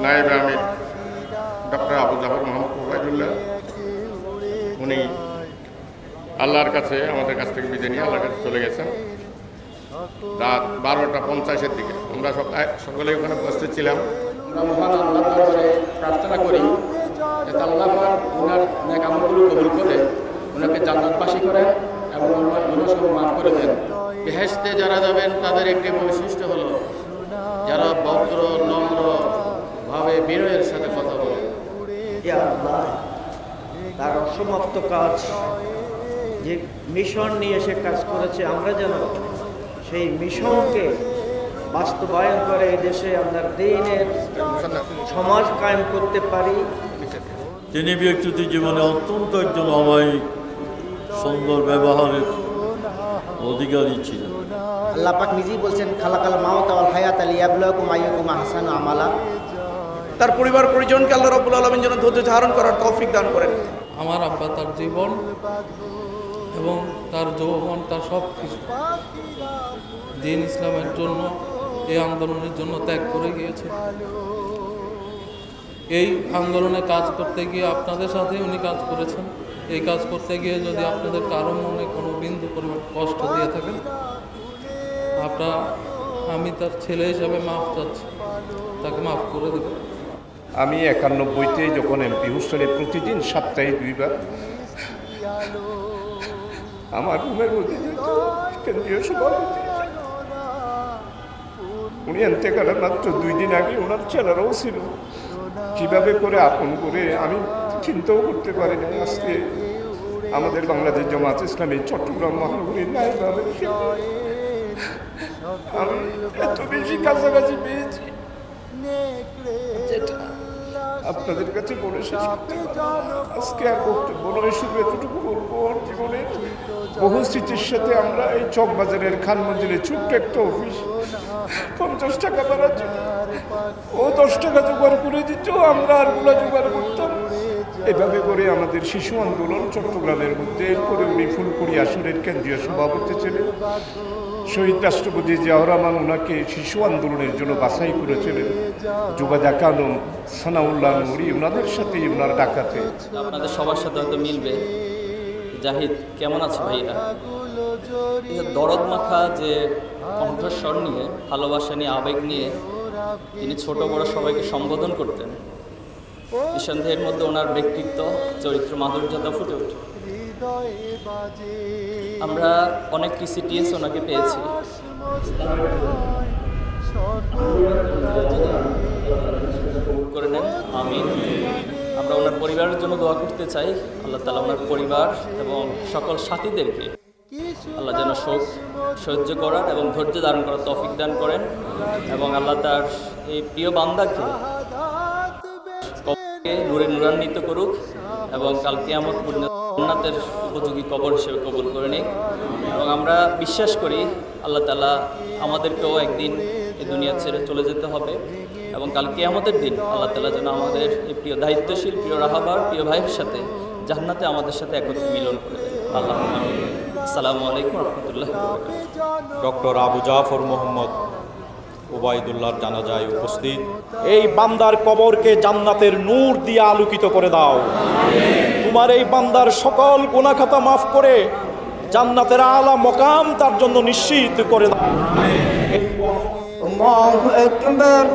নায়েব আমির ডক্টর আবু জাফর মোহাম্মদ ওবায়দুল্লাহ, উনি আল্লাহর কাছে আমাদের কাছ থেকে বিদায় নিয়ে আল্লাহর কাছে চলে গেছেন রাত 12:50-এর দিকে। আমরা সকলে ওখানে উপস্থিত ছিলাম। আমরা মহান আল্লাহ দরবারে প্রার্থনা করি যাতে আল্লাহ পাক ওনার নেক আমলগুলো কবুল করে ওনাকে জান্নাতবাসী করেন এবং ওনার গুনাহ মাফ করে দেন। বেহেশতে যারা যাবেন তাদের একটি বৈশিষ্ট্য হলো যারা ভদ্র নম্র ভাবে বিনয়ের সাথে কথা বলে। তার অসমাপ্ত কাজ, যে মিশন নিয়ে সে কাজ করেছে, আমরা যেন সেই মিশনকে বাস্তবায়ন করে এই দেশে আমরা দ্বীনের সমাজ কায়েম করতে পারি। তিনি ব্যক্তিগত জীবনে অত্যন্ত একজন অমায়িক সুন্দর ব্যবহারের অধিকারী ছিলেন। আল্লাহ পাক নিজেই বলছেন খালাকাল মাউত ওয়াল হায়াত লিয়াবলুয়াকুম আইয়ুকুম আহসানু আমালা। তার পরিবার পরিজনকে আল্লাহ রাব্বুল আলামিন যেন ধৈর্য ধারণ করার তৌফিক দান করেন। আমার আব্বা তার জীবন এবং তার যৌবন, তার সব কিছু দ্বীন ইসলামের জন্য, এই আন্দোলনের জন্য ত্যাগ করে গিয়েছে। এই আন্দোলনে কাজ করতে গিয়ে আপনাদের সাথে উনি কাজ করেছেন। এই কাজ করতে গিয়ে যদি আপনাদের কারো মনে কোনো বিন্দু পরিমাণ কষ্ট দিয়ে থাকেন, আমি তার ছেলে হিসাবে মাফ চাচ্ছি, তাকে মাফ করে দেবেন। আমি 91-তে যখন এমপি হোস্টেলে প্রতিদিন সপ্তাহে 2 বার আমার রুমের মধ্যে কেন্দ্রীয় সভাপতি, উনি এতেকালের মাত্র 2 দিন আগে ওনার ছেলেরাও ছিল। কিভাবে করে আপন করে আমি চিন্তাও করতে পারি না। আজকে আমাদের বাংলাদেশ জামাত ইসলামী চট্টগ্রাম মহানগরীর নায়েব আমির আমি এত বেশি কাছাকাছি পেয়েছি যেটা আপনাদের কাছে বলে শেষ করতে পারবো না। আজকে আর বক্তব্য নয়, শুধু এতটুকু বলবো, জীবনের বহু স্মৃতির সাথে আমরা এই চকবাজারের খান মন্দিরে ছোট্ট একটা অফিস 50 টাকা ভাড়ার জন্য ও 10 টাকা জোগাড় করে দিত, আমরা আর গুলা জোগাড় করতাম। এভাবে করে আমাদের শিশু আন্দোলন চট্টগ্রামের মধ্যে, এরপরে উনি ফুলকুড়ি আসনের কেন্দ্রীয় সভাপতি ছিলেন। শহীদ রাষ্ট্রপতি জিয়াউর রহমান ওনাকে শিশু আন্দোলনের জন্য বাছাই করেছিলেন। জুবাদা খানম, সানাউল্লাহ নুরি, ওনাদের সাথে ওনার ডাকাতে। আপনাদের সবার সাথে হয়তো মিলবে। জাহিদ কেমন আছে ভাইরা? দরদ মাখা যে কণ্ঠস্বর নিয়ে, ভালোবাসা নিয়ে, আবেগ নিয়ে তিনি ছোট বড় সবাইকে সম্বোধন করতেন, নিঃসন্দেহের মধ্যে ওনার ব্যক্তিত্ব, চরিত্র, মাধুর্যতা ফুটে ওঠে। আমরা অনেক TCTS ওনাকে পেয়েছি। করে নেন, আমিন। আমরা ওনার পরিবারের জন্য দোয়া করতে চাই। আল্লাহ তাআলা ওনার পরিবার এবং সকল সাথীদেরকে আল্লাহ যেন শোক সহ্য করার এবং ধৈর্য ধারণ করার তৌফিক দান করেন, এবং আল্লাহ তার এই প্রিয় বান্দাকে নূরে নূরান্বিত করুক এবং কাল কিয়ামত পর্যন্ত জান্নাতের উপযোগী কবর হিসেবে কবুল করে নিক। এবং আমরা বিশ্বাস করি আল্লাহ তাআলা আমাদেরকেও একদিন এই দুনিয়া ছেড়ে চলে যেতে হবে, এবং কাল কিয়ামতের দিন আল্লাহ তাআলা যেন আমাদের এই প্রিয় দায়িত্বশীল, প্রিয় রাহাবার, প্রিয় ভাইয়ের সাথে জান্নাতে আমাদের সাথে একত্রে মিলন করে দেন। আল্লাহ আমিন। আসসালামু আলাইকুম ওয়া রাহমাতুল্লাহি ওয়া বারাকাতুহু। ডক্টর আবু জাফর মোহাম্মদ ওবায়দুল্লাহর জানাজায় উপস্থিত এই বান্দার কবরকে জান্নাতের নূর দিয়ে আলোকিত করে দাও। তোমার এই বান্দার সকল গুনাহ খাতা মাফ করে জান্নাতের আলা মকাম তার জন্য নিশ্চিত করে দাও। আল্লাহু আকবার।